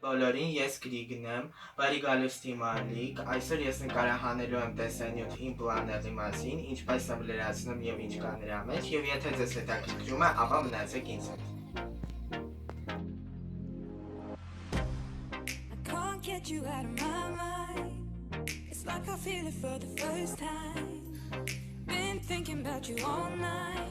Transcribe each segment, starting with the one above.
Բոլորին ես Գրիգն եմ, բարի գալուստի մալիկ, այսօր ես նկարահանելու եմ տեսանյութ իմ պլանների մասին, ինչպես եմ լրացնում և ինչ կա նրա մեջ, և եթե ձեզ հետաքրքրում է, ապա մնացեք ինձ հետ։ Get you out of my mind. It's like I feel it for the first time. Been thinking about you all night.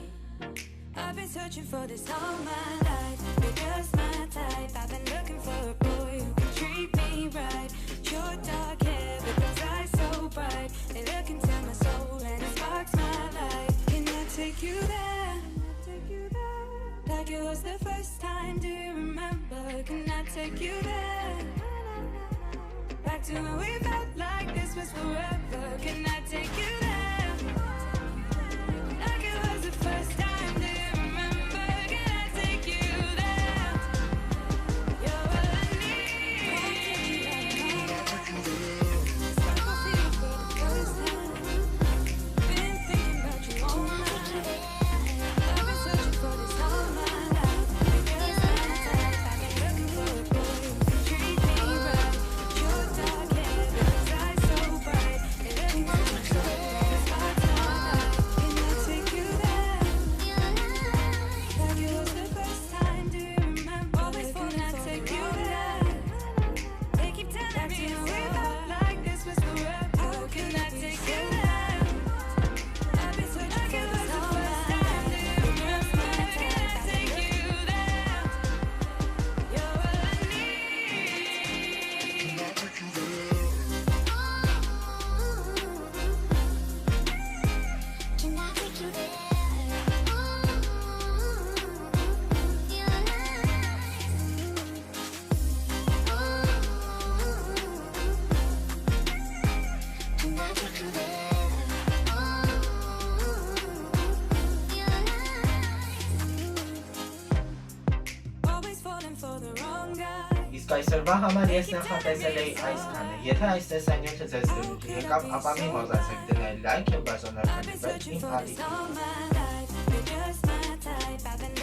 I've been searching for this all my life. You're just my type. I've been looking for a boy who can treat me right. Your dark hair with those eyes so bright. They look into my soul and it sparks my life. Can I take you there? Like it was the first time. Do you remember? Can I take you there? Back to when we felt like this was forever. Can I take you there? Like it was the first time. Do you remember? Can I take you there? You're what I need. It's like I feel it for the first time. Been thinking about you all night. I've been searching for this all my life. You're my type. I've been looking for a boy who can treat me right. Your dark hair with those eyes so bright. They look into my soul and it sparks my life. Can I take you there? Like it was the first time. Do you remember? Always can I take you there? They keep telling me we felt like this was forever. Can I take you there? I've been searching like it was the first time. Do you remember? Can I take you there? You're what I need. Always falling for the wrong guy. Իսկ այսօրվա համար ես նախատեսել էի այսքանը, եթե այս տեսանյութը ձեզ դրույթ եկավ, ապա մի մոռացեք դնել լայք և I've been բաժանորդել searching իմ for this ալիքին։ all my life. You're just my type. I've been